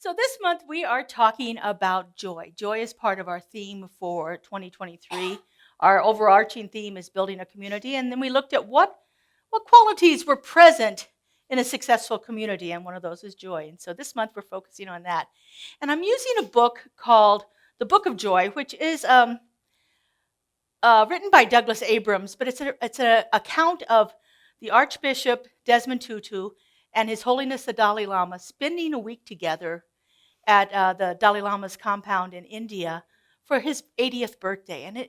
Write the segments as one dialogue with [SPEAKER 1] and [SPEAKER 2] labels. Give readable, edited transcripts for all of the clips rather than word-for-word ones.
[SPEAKER 1] So this month we are talking about joy. Joy is part of our theme for 2023. Our overarching theme is building a community, and then we looked at what qualities were present in a successful community, and one of those is joy. And so this month we're focusing on that. And I'm using a book called The Book of Joy, which is written by Douglas Abrams, but it's an account of the Archbishop Desmond Tutu and His Holiness the Dalai Lama spending a week together at the Dalai Lama's compound in India for his 80th birthday. And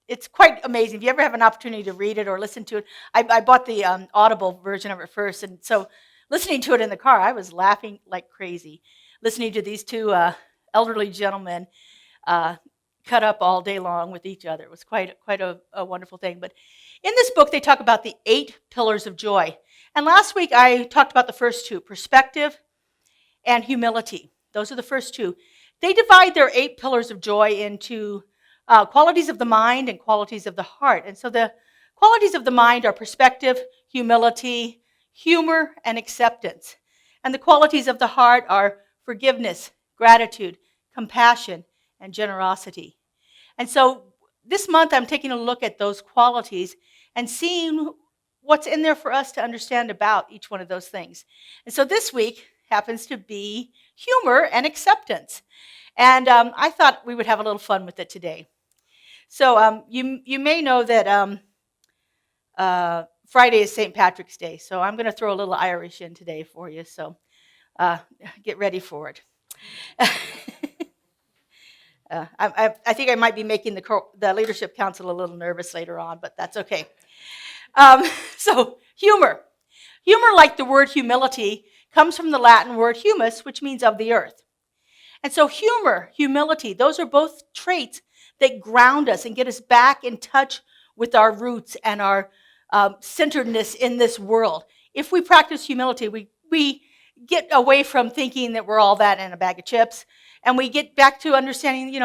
[SPEAKER 1] it's quite amazing. If you ever have an opportunity to read it or listen to it, I bought the Audible version of it first. And so listening to it in the car, I was laughing like crazy, listening to these two elderly gentlemen cut up all day long with each other. It was quite a wonderful thing. But in this book, they talk about the 8 pillars of joy. And last week, I talked about the first 2, perspective and humility. Those are the first 2. They divide their 8 pillars of joy into qualities of the mind and qualities of the heart. And so the qualities of the mind are perspective, humility, humor, and acceptance. And the qualities of the heart are forgiveness, gratitude, compassion, and generosity. And so this month I'm taking a look at those qualities and seeing what's in there for us to understand about each one of those things. And so this week happens to be humor and acceptance. And I thought we would have a little fun with it today. So you may know that Friday is St. Patrick's Day. So I'm going to throw a little Irish in today for you. So get ready for it. I think I might be making the leadership council a little nervous later on, but that's okay. So humor. Humor, like the word humility, comes from the Latin word humus, which means of the earth. And so humor, humility, those are both traits that ground us and get us back in touch with our roots and our centeredness in this world. If we practice humility, we get away from thinking that we're all that in a bag of chips, and we get back to understanding,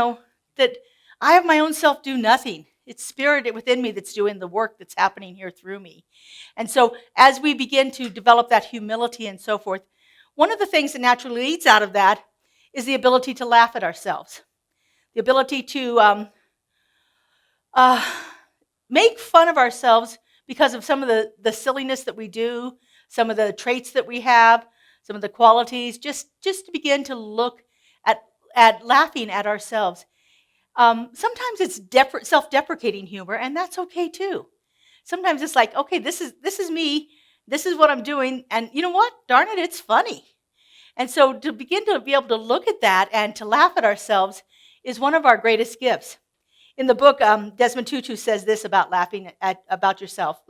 [SPEAKER 1] that I have my own self do nothing. It's spirit within me that's doing the work that's happening here through me. And so as we begin to develop that humility and so forth, one of the things that naturally leads out of that is the ability to laugh at ourselves, the ability to make fun of ourselves because of some of the silliness that we do, some of the traits that we have, some of the qualities, just to begin to look at laughing at ourselves. Sometimes it's self-deprecating humor, and that's okay too. Sometimes it's like, okay, this is me, this is what I'm doing, and you know what? Darn it, it's funny. And so to begin to be able to look at that and to laugh at ourselves is one of our greatest gifts. In the book, Desmond Tutu says this about laughing at yourself.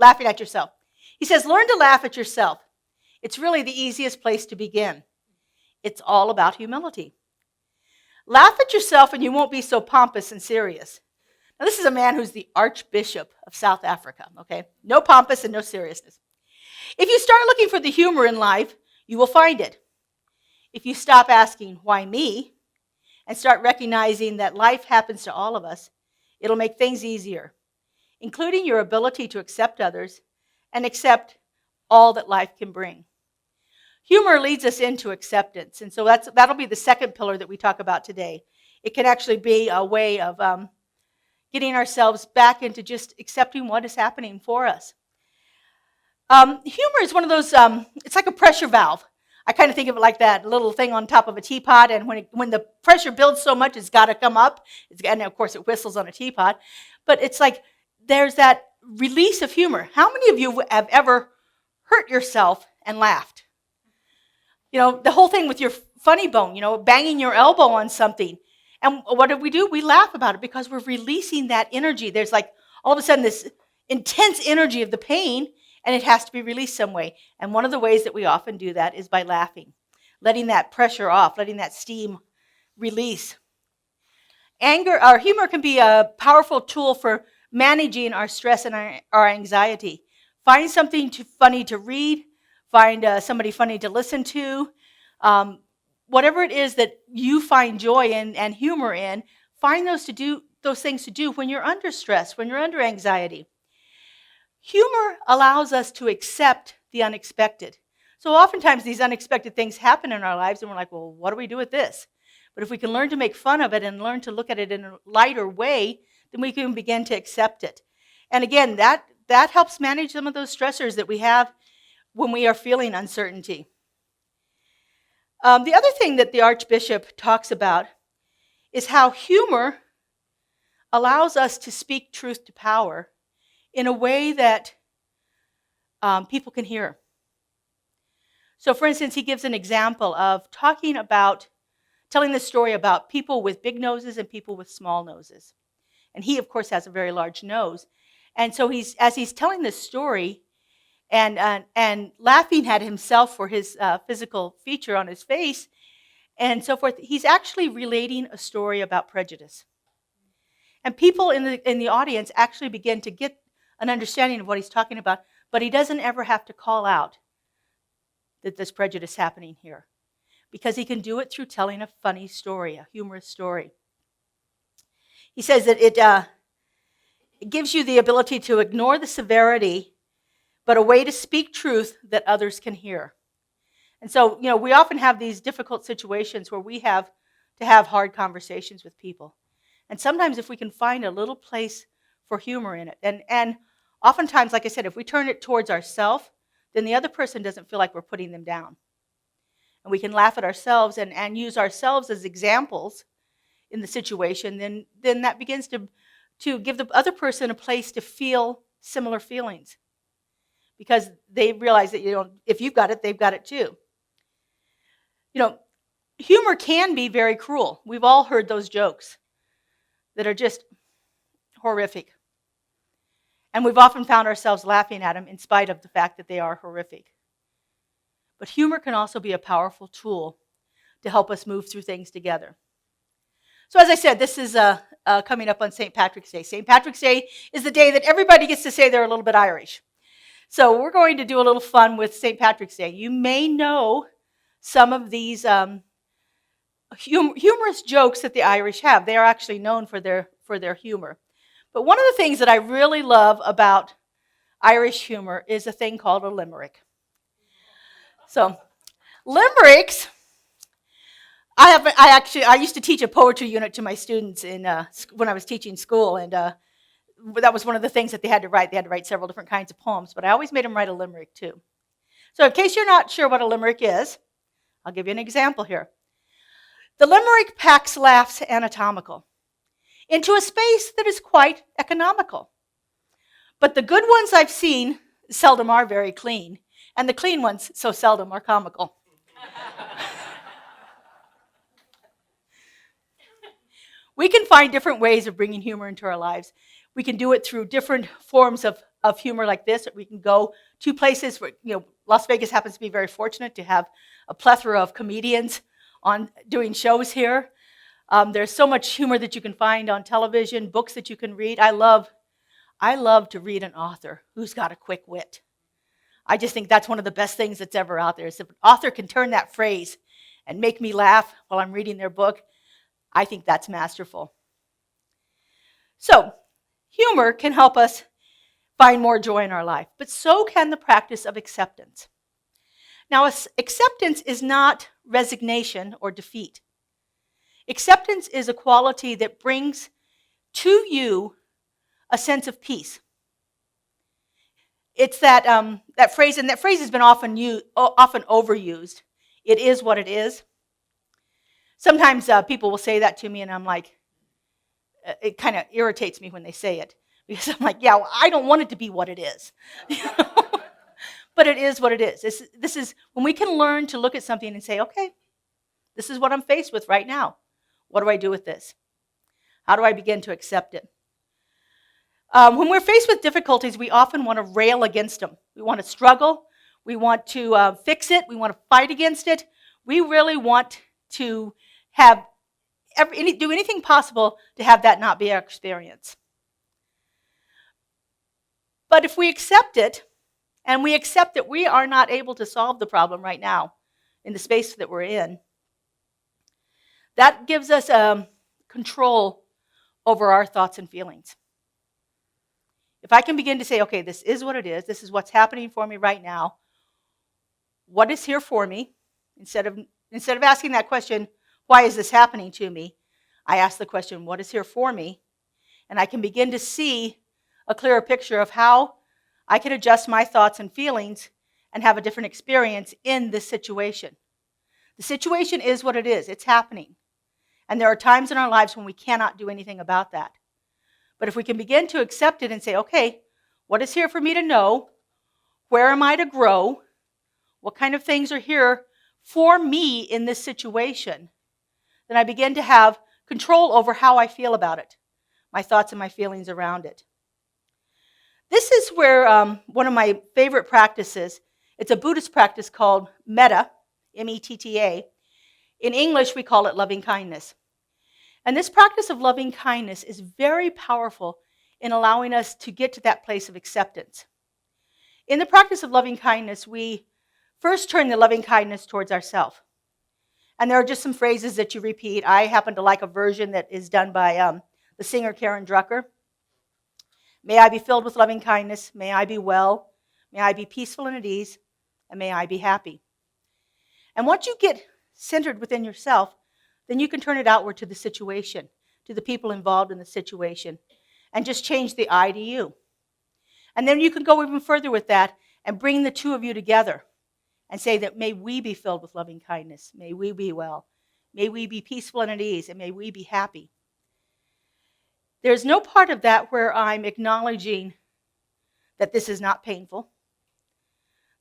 [SPEAKER 1] He says, learn to laugh at yourself. It's really the easiest place to begin. It's all about humility. Laugh at yourself and you won't be so pompous and serious. Now, this is a man who's the Archbishop of South Africa, okay? No pompous and no seriousness. If you start looking for the humor in life, you will find it. If you stop asking, why me, and start recognizing that life happens to all of us, it'll make things easier, including your ability to accept others and accept all that life can bring. Humor leads us into acceptance, and so that'll be the second pillar that we talk about today. It can actually be a way of getting ourselves back into just accepting what is happening for us. Humor is one of those, it's like a pressure valve. I kind of think of it like that little thing on top of a teapot, and when the pressure builds so much, it's got to come up. And of course, it whistles on a teapot. But it's like there's that release of humor. How many of you have ever hurt yourself and laughed? The whole thing with your funny bone, banging your elbow on something. And what do? We laugh about it because we're releasing that energy. There's like all of a sudden this intense energy of the pain, and it has to be released some way. And one of the ways that we often do that is by laughing, letting that pressure off, letting that steam release. Humor can be a powerful tool for managing our stress and our anxiety. Find something funny to read, find somebody funny to listen to. Whatever it is that you find joy in and humor in, find those things to do when you're under stress, when you're under anxiety. Humor allows us to accept the unexpected. So oftentimes these unexpected things happen in our lives, and we're like, well, what do we do with this? But if we can learn to make fun of it and learn to look at it in a lighter way, then we can begin to accept it. And again, that helps manage some of those stressors that we have when we are feeling uncertainty. The other thing that the Archbishop talks about is how humor allows us to speak truth to power in a way that people can hear. So for instance, he gives an example of telling the story about people with big noses and people with small noses. And he, of course, has a very large nose. And so as he's telling this story and laughing at himself for his physical feature on his face and so forth, he's actually relating a story about prejudice. And people in the audience actually begin to get an understanding of what he's talking about, but he doesn't ever have to call out that there's prejudice happening here, because he can do it through telling a funny story, a humorous story. He says that it gives you the ability to ignore the severity, but a way to speak truth that others can hear. And so, we often have these difficult situations where we have to have hard conversations with people. And sometimes if we can find a little place for humor in it, and oftentimes, like I said, if we turn it towards ourselves, then the other person doesn't feel like we're putting them down. And we can laugh at ourselves and use ourselves as examples in the situation, then that begins to give the other person a place to feel similar feelings. Because they realize that, if you've got it, they've got it too. Humor can be very cruel. We've all heard those jokes that are just horrific. And we've often found ourselves laughing at them in spite of the fact that they are horrific. But humor can also be a powerful tool to help us move through things together. So as I said, this is coming up on St. Patrick's Day. St. Patrick's Day is the day that everybody gets to say they're a little bit Irish. So we're going to do a little fun with St. Patrick's Day. You may know some of these humorous jokes that the Irish have. They are actually known for their humor. But one of the things that I really love about Irish humor is a thing called a limerick. So, limericks, I used to teach a poetry unit to my students when I was teaching school, and that was one of the things that they had to write. They had to write several different kinds of poems, but I always made them write a limerick too. So in case you're not sure what a limerick is, I'll give you an example here. The limerick packs laughs anatomical into a space that is quite economical. But the good ones I've seen seldom are very clean, and the clean ones so seldom are comical. We can find different ways of bringing humor into our lives. We can do it through different forms of humor like this. Or we can go to places where, Las Vegas happens to be very fortunate to have a plethora of comedians doing shows here. There's so much humor that you can find on television, books that you can read. I love to read an author who's got a quick wit. I just think that's one of the best things that's ever out there. Is if an author can turn that phrase and make me laugh while I'm reading their book, I think that's masterful. So, humor can help us find more joy in our life, but so can the practice of acceptance. Now, acceptance is not resignation or defeat. Acceptance is a quality that brings to you a sense of peace. It's that phrase, and that phrase has been often overused. It is what it is. Sometimes people will say that to me, and I'm like, it kind of irritates me when they say it, because I'm like, yeah, well, I don't want it to be what it is. But it is what it is. This is when we can learn to look at something and say, okay, this is what I'm faced with right now. What do I do with this? How do I begin to accept it? When we're faced with difficulties, we often want to rail against them. We want to struggle. We want to fix it. We want to fight against it. We really want to do anything possible to have that not be our experience. But if we accept it, and we accept that we are not able to solve the problem right now in the space that we're in, that gives us control over our thoughts and feelings. If I can begin to say, okay, this is what it is, this is what's happening for me right now, what is here for me? Instead of asking that question, why is this happening to me? I ask the question, what is here for me? And I can begin to see a clearer picture of how I can adjust my thoughts and feelings and have a different experience in this situation. The situation is what it is. It's happening. And there are times in our lives when we cannot do anything about that. But if we can begin to accept it and say, okay, what is here for me to know? Where am I to grow? What kind of things are here for me in this situation? Then I begin to have control over how I feel about it, my thoughts and my feelings around it. This is where one of my favorite practices, it's a Buddhist practice called metta, M-E-T-T-A. In English, we call it loving kindness. And this practice of loving kindness is very powerful in allowing us to get to that place of acceptance. In the practice of loving kindness, we first turn the loving kindness towards ourselves. And there are just some phrases that you repeat. I happen to like a version that is done by the singer Karen Drucker. May I be filled with loving kindness. May I be well. May I be peaceful and at ease. And may I be happy. And once you get centered within yourself, then you can turn it outward to the situation, to the people involved in the situation, and just change the I to you. And then you can go even further with that and bring the two of you together and say that may we be filled with loving kindness. May we be well. May we be peaceful and at ease. And may we be happy. There's no part of that where I'm acknowledging that this is not painful.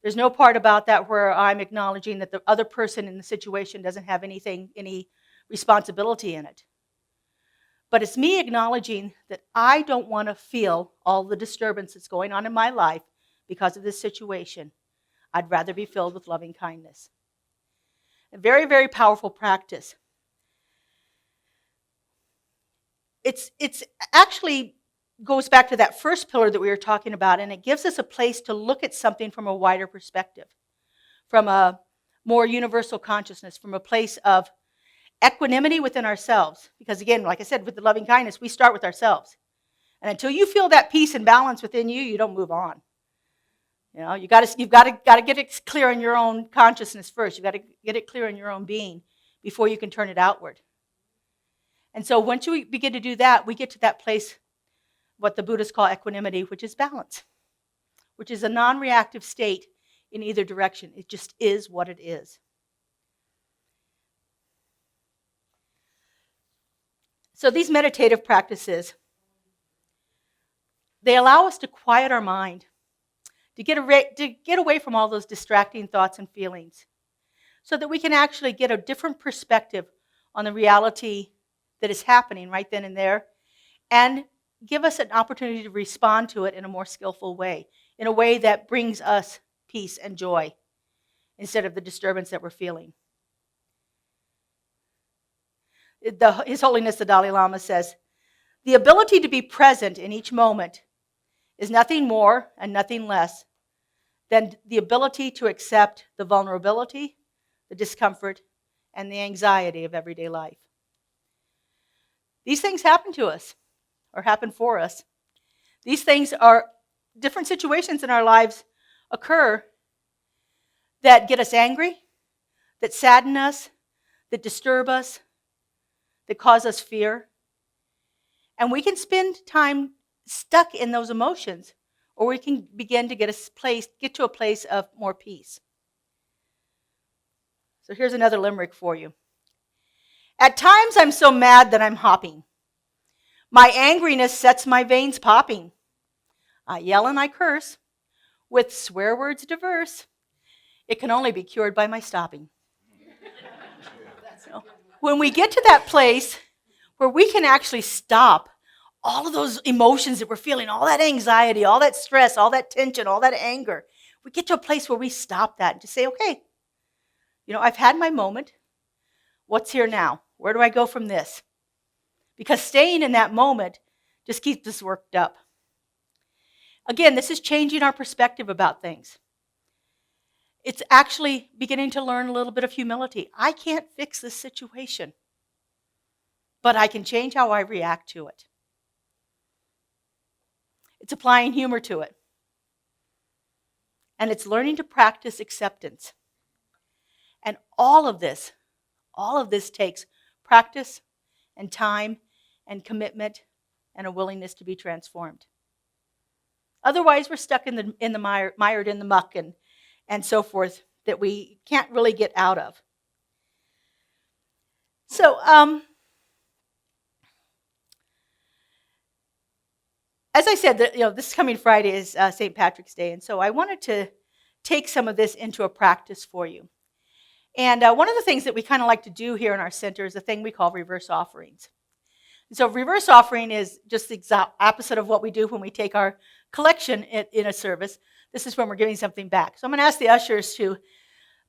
[SPEAKER 1] There's no part about that where I'm acknowledging that the other person in the situation doesn't have any responsibility in it. But it's me acknowledging that I don't want to feel all the disturbance that's going on in my life because of this situation. I'd rather be filled with loving kindness. A very, very powerful practice. It's actually goes back to that first pillar that we were talking about, and it gives us a place to look at something from a wider perspective, from a more universal consciousness, from a place of equanimity within ourselves. Because again, like I said, with the loving kindness, we start with ourselves. And until you feel that peace and balance within you, you don't move on. You know, you've got to get it clear in your own consciousness first. You've got to get it clear in your own being before you can turn it outward. And so once you begin to do that, we get to that place, what the Buddhists call equanimity, which is balance, which is a non-reactive state in either direction. It just is what it is. So these meditative practices, they allow us to quiet our mind, to get away from all those distracting thoughts and feelings, so that we can actually get a different perspective on the reality that is happening right then and there, and give us an opportunity to respond to it in a more skillful way, in a way that brings us peace and joy instead of the disturbance that we're feeling. His Holiness the Dalai Lama says, the ability to be present in each moment is nothing more and nothing less than the ability to accept the vulnerability, the discomfort, and the anxiety of everyday life. These things happen to us, or happen for us. These things are different situations in our lives occur that get us angry, that sadden us, that disturb us, that cause us fear. And we can spend time stuck in those emotions, or we can begin to get to a place of more peace. So here's another limerick for you. At times I'm so mad that I'm hopping. My angriness sets my veins popping. I yell and I curse with swear words diverse. It can only be cured by my stopping. So, when we get to that place where we can actually stop all of those emotions that we're feeling, all that anxiety, all that stress, all that tension, all that anger, we get to a place where we stop that and just say, okay, I've had my moment. What's here now? Where do I go from this? Because staying in that moment just keeps us worked up. Again, this is changing our perspective about things. It's actually beginning to learn a little bit of humility. I can't fix this situation, but I can change how I react to it. It's applying humor to it. And it's learning to practice acceptance. And all of this takes practice and time and commitment and a willingness to be transformed. Otherwise, we're stuck mired in the muck and so forth that we can't really get out of. So, as I said, this coming Friday is St. Patrick's Day, and so I wanted to take some of this into a practice for you. And one of the things that we kind of like to do here in our center is a thing we call reverse offerings. And so reverse offering is just the exact opposite of what we do when we take our collection in a service. This is when we're giving something back. So I'm going to ask the ushers to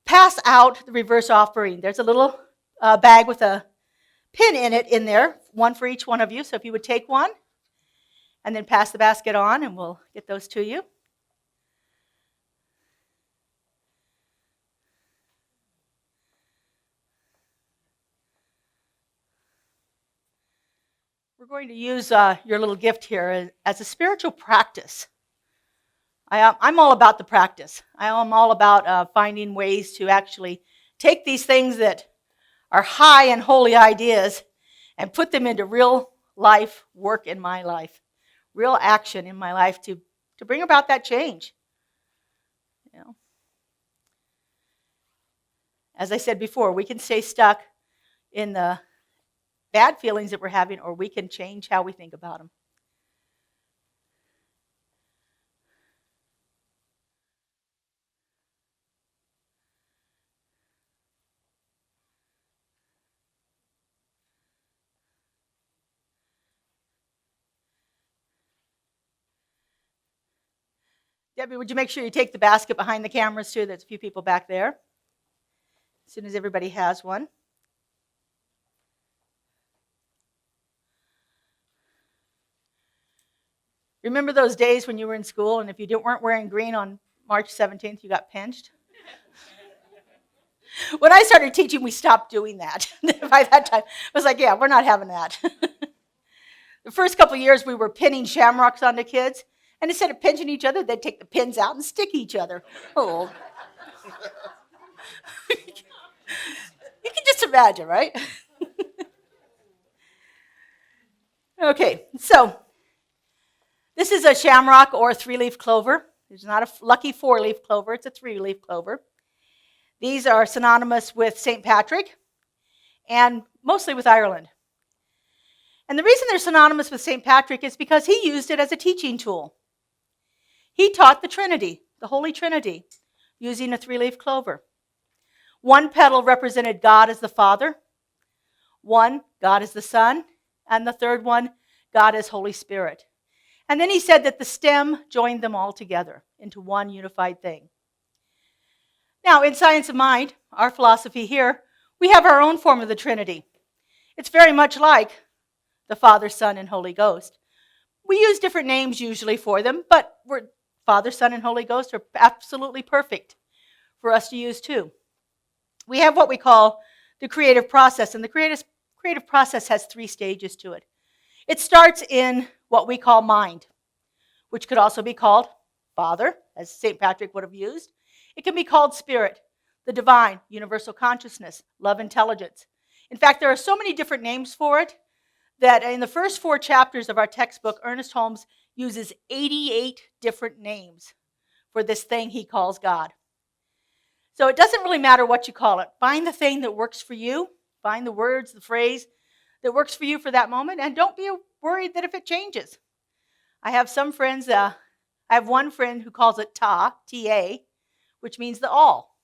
[SPEAKER 1] pass out the reverse offering. There's a little bag with a pin in there, one for each one of you. So if you would take one and then pass the basket on, and we'll get those to you. We're going to use your little gift here as a spiritual practice. I'm all about the practice. I am all about finding ways to actually take these things that are high and holy ideas and put them into real life work in my life, real action in my life to bring about that change. As I said before, we can stay stuck in the bad feelings that we're having, or we can change how we think about them. Debbie, would you make sure you take the basket behind the cameras too? There's a few people back there. As soon as everybody has one. Remember those days when you were in school and if you weren't wearing green on March 17th, you got pinched? When I started teaching, we stopped doing that. By that time, I was like, yeah, we're not having that. The first couple of years, we were pinning shamrocks onto kids. And instead of pinching each other, they'd take the pins out and stick each other. Oh. You can just imagine, right? Okay, so this is a shamrock or a three-leaf clover. It's not a lucky four-leaf clover, it's a three-leaf clover. These are synonymous with St. Patrick and mostly with Ireland. And the reason they're synonymous with St. Patrick is because he used it as a teaching tool. He taught the Trinity, the Holy Trinity, using a three-leaf clover. One petal represented God as the Father, one, God as the Son, and the third one, God as Holy Spirit. And then he said that the stem joined them all together into one unified thing. Now, in Science of Mind, our philosophy here, we have our own form of the Trinity. It's very much like the Father, Son, and Holy Ghost. We use different names usually for them, but Father, Son, and Holy Ghost are absolutely perfect for us to use too. We have what we call the creative process, and the creative process has 3 stages to it. It starts in what we call mind, which could also be called Father, as St. Patrick would have used. It can be called Spirit, the divine, universal consciousness, love, intelligence. In fact, there are so many different names for it that in the first 4 chapters of our textbook, Ernest Holmes uses 88 different names for this thing he calls God. So it doesn't really matter what you call it. Find the thing that works for you. Find the words, the phrase that works for you for that moment, and don't be worried that if it changes. I have some friends, I have one friend who calls it Ta, T-A, which means the all.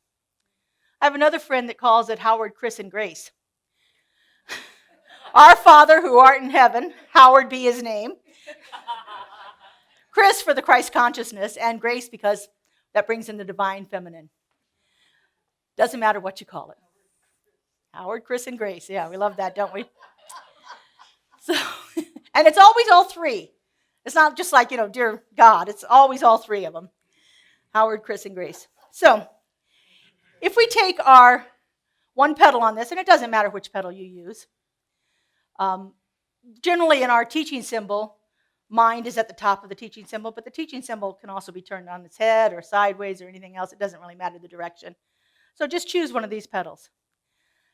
[SPEAKER 1] I have another friend that calls it Howard, Chris, and Grace. Our Father who art in heaven, Howard be his name. Chris for the Christ consciousness, and Grace because that brings in the divine feminine. Doesn't matter what you call it. Howard, Chris, and Grace. Yeah, we love that, don't we? So, and it's always all 3. It's not just like, dear God. It's always all 3 of them. Howard, Chris, and Grace. So, if we take our one petal on this, and it doesn't matter which petal you use, generally in our teaching symbol, mind is at the top of the teaching symbol, but the teaching symbol can also be turned on its head or sideways or anything else. It doesn't really matter the direction. So just choose one of these petals.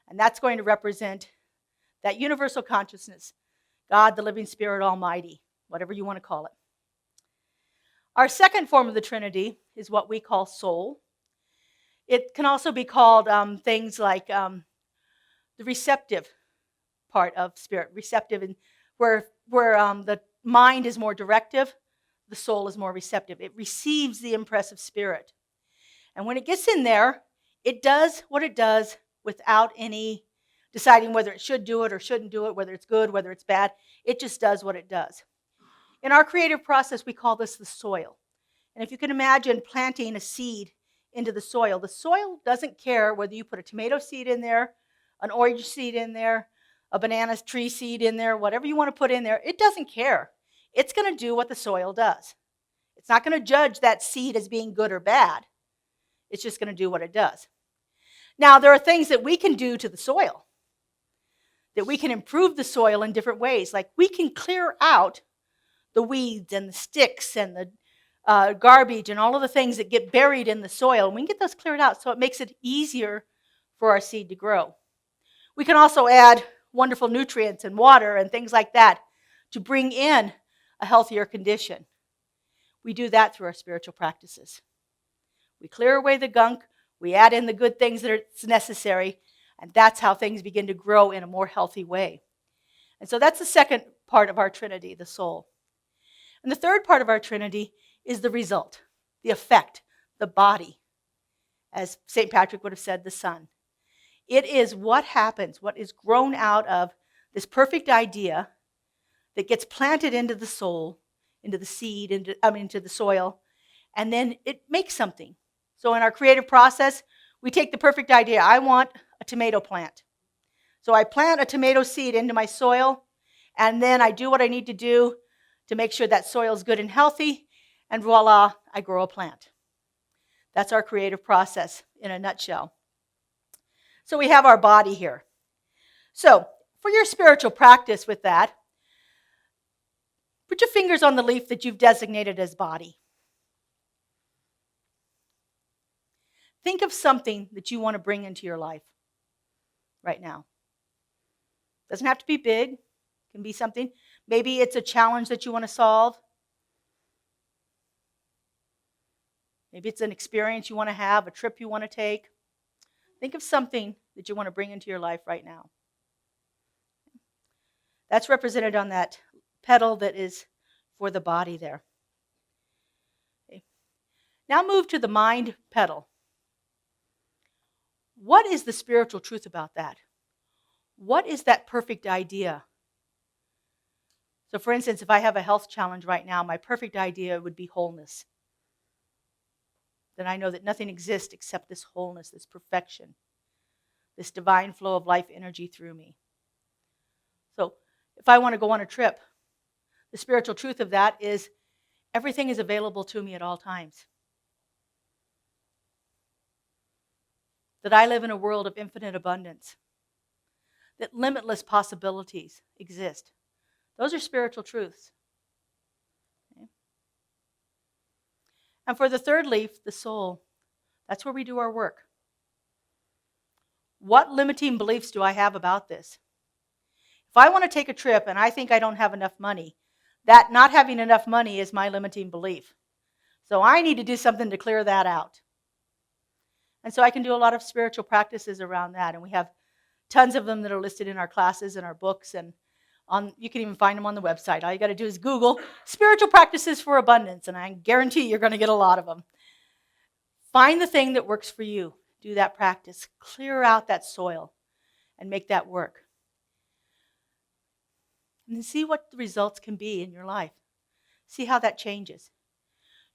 [SPEAKER 1] And that's going to represent that universal consciousness, God, the living spirit, almighty, whatever you want to call it. Our second form of the Trinity is what we call soul. It can also be called things like the receptive part of spirit, receptive, and where the mind is more directive, the soul is more receptive. It receives the impressive spirit. And when it gets in there, it does what it does without any deciding whether it should do it or shouldn't do it, whether it's good, whether it's bad. It just does what it does. In our creative process, we call this the soil. And if you can imagine planting a seed into the soil doesn't care whether you put a tomato seed in there, an orange seed in there, a banana tree seed in there, whatever you want to put in there, it doesn't care. It's going to do what the soil does. It's not going to judge that seed as being good or bad. It's just going to do what it does. Now, there are things that we can do to the soil, that we can improve the soil in different ways. Like we can clear out the weeds and the sticks and the garbage and all of the things that get buried in the soil. And we can get those cleared out so it makes it easier for our seed to grow. We can also add wonderful nutrients and water and things like that to bring in a healthier condition. We do that through our spiritual practices. We clear away the gunk, we add in the good things that are necessary, and that's how things begin to grow in a more healthy way. And so that's the second part of our Trinity, the soul. And the third part of our Trinity is the result, the effect, the body. As St. Patrick would have said, the Son. It is what happens, what is grown out of this perfect idea that gets planted into the soul, into the seed, into the soil, and then it makes something. So in our creative process, we take the perfect idea. I want a tomato plant. So I plant a tomato seed into my soil, and then I do what I need to do to make sure that soil is good and healthy, and voila, I grow a plant. That's our creative process in a nutshell. So we have our body here. So for your spiritual practice with that, put your fingers on the leaf that you've designated as body. Think of something that you want to bring into your life right now. Doesn't have to be big. It can be something. Maybe it's a challenge that you want to solve. Maybe it's an experience you want to have, a trip you want to take. Think of something that you want to bring into your life right now. That's represented on that petal that is for the body there. Okay. Now move to the mind petal. What is the spiritual truth about that? What is that perfect idea? So for instance, if I have a health challenge right now, my perfect idea would be wholeness. Then I know that nothing exists except this wholeness, this perfection, this divine flow of life energy through me. So if I want to go on a trip, the spiritual truth of that is everything is available to me at all times. That I live in a world of infinite abundance. That limitless possibilities exist. Those are spiritual truths. Okay. And for the third leaf, the soul, that's where we do our work. What limiting beliefs do I have about this? If I want to take a trip and I think I don't have enough money, that not having enough money is my limiting belief. So I need to do something to clear that out. And so I can do a lot of spiritual practices around that. And we have tons of them that are listed in our classes and our books. And you can even find them on the website. All you got to do is Google spiritual practices for abundance. And I guarantee you're going to get a lot of them. Find the thing that works for you. Do that practice. Clear out that soil and make that work. And then see what the results can be in your life. See how that changes.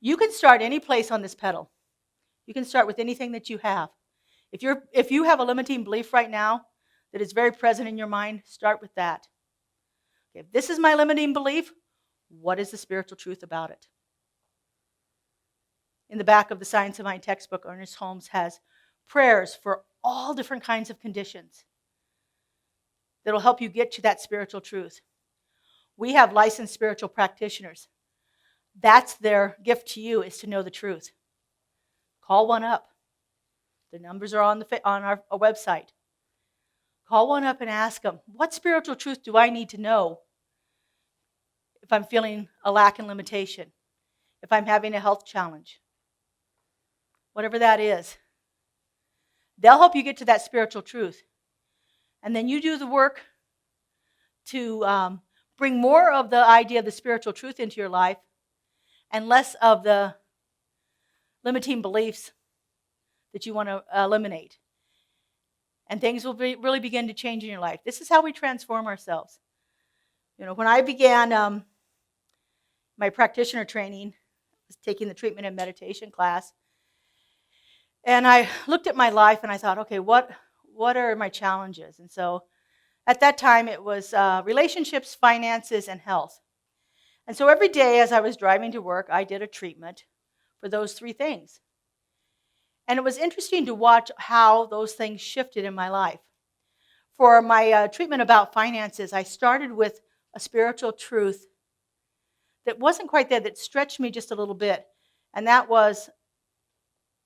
[SPEAKER 1] You can start any place on this petal. You can start with anything that you have. If you have a limiting belief right now that is very present in your mind, start with that. Okay, if this is my limiting belief, what is the spiritual truth about it? In the back of the Science of Mind textbook, Ernest Holmes has prayers for all different kinds of conditions that will help you get to that spiritual truth. We have licensed spiritual practitioners. That's their gift to you, is to know the truth. Call one up. The numbers are on our website. Call one up and ask them, what spiritual truth do I need to know if I'm feeling a lack and limitation, if I'm having a health challenge, whatever that is. They'll help you get to that spiritual truth. And then you do the work to bring more of the idea of the spiritual truth into your life and less of the limiting beliefs that you want to eliminate. And things will really begin to change in your life. This is how we transform ourselves. When I began my practitioner training, I was taking the treatment and meditation class, and I looked at my life and I thought, okay, what are my challenges? And so at that time it was relationships, finances, and health. And so every day as I was driving to work, I did a treatment for those three things. And it was interesting to watch how those things shifted in my life. For my treatment about finances, I started with a spiritual truth that wasn't quite there, that stretched me just a little bit. And that was,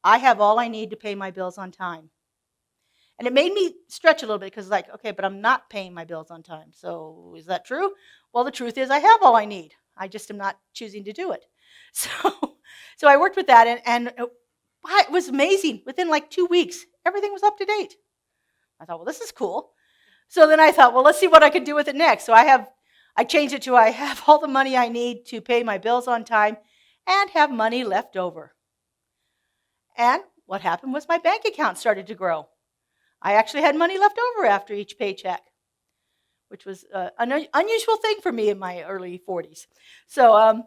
[SPEAKER 1] I have all I need to pay my bills on time. And it made me stretch a little bit because okay, but I'm not paying my bills on time. So is that true? Well, the truth is I have all I need. I just am not choosing to do it. So I worked with that, and it was amazing. Within 2 weeks, everything was up to date. I thought, well, this is cool. So then I thought, well, let's see what I could do with it next. So I changed it to I have all the money I need to pay my bills on time and have money left over. And what happened was my bank account started to grow. I actually had money left over after each paycheck, which was an unusual thing for me in my early 40s. So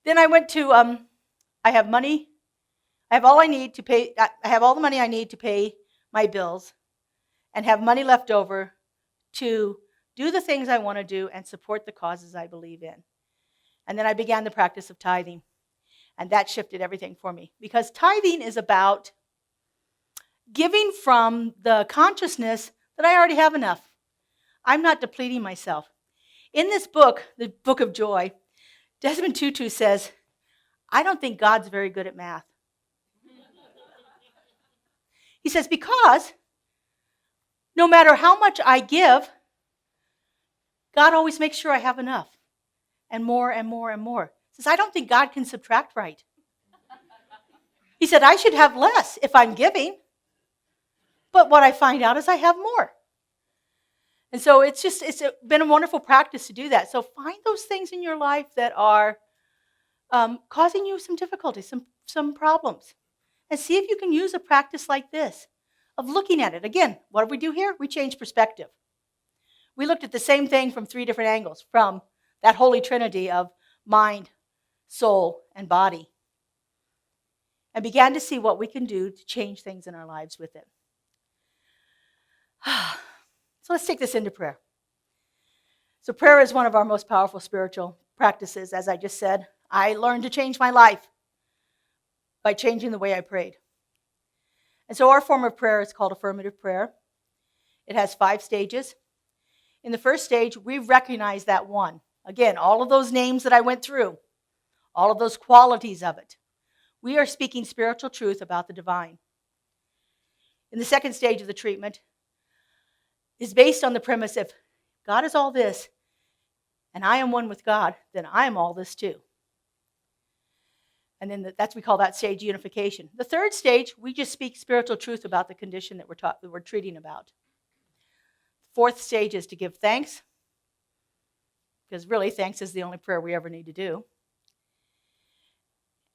[SPEAKER 1] then I went to, I have all I need to pay, I have all the money I need to pay my bills and have money left over to do the things I want to do and support the causes I believe in. And then I began the practice of tithing. And that shifted everything for me. Because tithing is about giving from the consciousness that I already have enough. I'm not depleting myself. In this book, the Book of Joy, Desmond Tutu says, I don't think God's very good at math. He says, because no matter how much I give, God always makes sure I have enough, and more and more and more. He says, I don't think God can subtract right. He said, I should have less if I'm giving, but what I find out is I have more. And so it's been a wonderful practice to do that. So find those things in your life that are causing you some difficulties, some problems, and see if you can use a practice like this of looking at it. Again, what do we do here? We change perspective. We looked at the same thing from 3 different angles, from that holy trinity of mind, soul, and body, and began to see what we can do to change things in our lives with it. So let's take this into prayer. So prayer is one of our most powerful spiritual practices. As I just said, I learned to change my life by changing the way I prayed. And so our form of prayer is called affirmative prayer. It has 5 stages. In the first stage, we recognize that one. Again, all of those names that I went through, all of those qualities of it. We are speaking spiritual truth about the divine. In the second stage of the treatment is based on the premise if God is all this and I am one with God, then I am all this too. And then we call that stage unification. The third stage, we just speak spiritual truth about the condition that we're treating about. Fourth stage is to give thanks, because really thanks is the only prayer we ever need to do.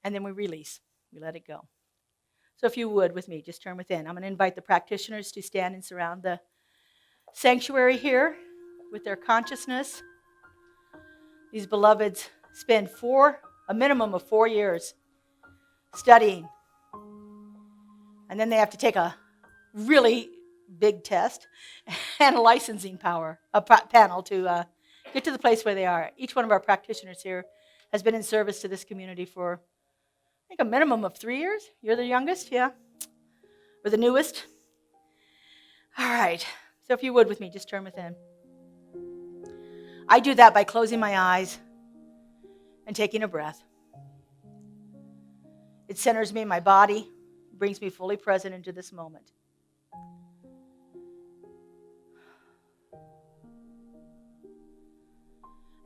[SPEAKER 1] And then we release. We let it go. So if you would, with me, just turn within. I'm going to invite the practitioners to stand and surround the sanctuary here with their consciousness. These beloveds spend a minimum of 4 years studying. And then they have to take a really big test and a licensing panel to get to the place where they are. Each one of our practitioners here has been in service to this community for, I think, a minimum of 3 years. You're the youngest, yeah? Or the newest? All right. So if you would with me, just turn within. I do that by closing my eyes and taking a breath. It centers me in my body, brings me fully present into this moment.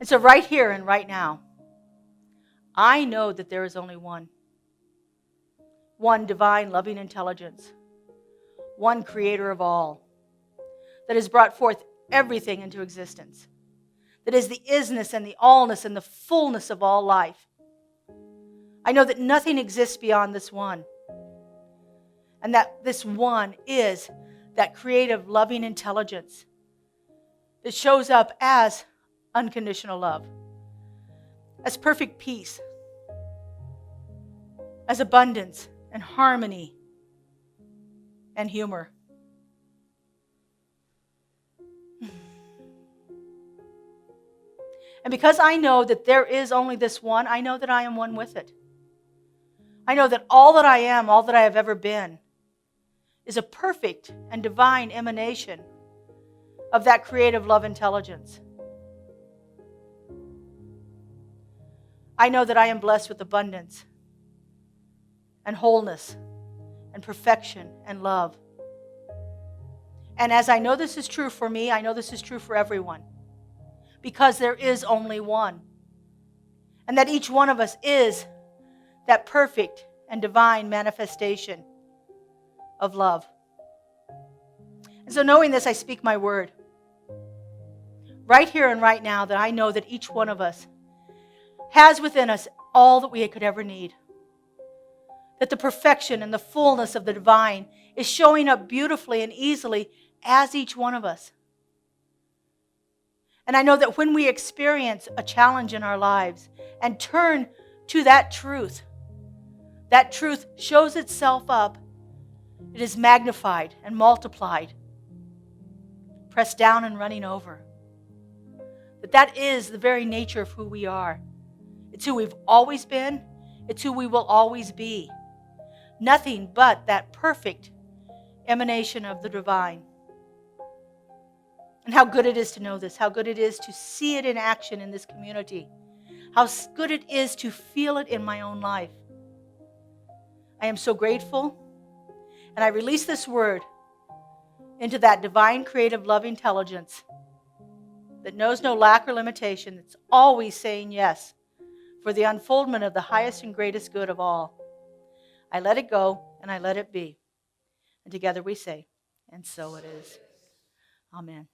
[SPEAKER 1] And so right here and right now, I know that there is only one divine, loving intelligence, one creator of all, that has brought forth everything into existence, that is the isness and the allness and the fullness of all life. I know that nothing exists beyond this one, and that this one is that creative, loving intelligence that shows up as unconditional love, as perfect peace, as abundance and harmony and humor. And because I know that there is only this one, I know that I am one with it. I know that all that I am, all that I have ever been, is a perfect and divine emanation of that creative love intelligence. I know that I am blessed with abundance and wholeness and perfection and love. And as I know this is true for me, I know this is true for everyone, because there is only one. And that each one of us is that perfect and divine manifestation of love. And so knowing this, I speak my word. Right here and right now, that I know that each one of us has within us all that we could ever need. That the perfection and the fullness of the divine is showing up beautifully and easily as each one of us. And I know that when we experience a challenge in our lives and turn to that truth shows itself up. It is magnified and multiplied, pressed down and running over. That is the very nature of who we are. It's who we've always been. It's who we will always be. Nothing but that perfect emanation of the divine. And how good it is to know this, how good it is to see it in action in this community, how good it is to feel it in my own life. I am so grateful, and I release this word into that divine, creative, love intelligence that knows no lack or limitation, that's always saying yes for the unfoldment of the highest and greatest good of all. I let it go, and I let it be. And together we say, and so it is. Amen.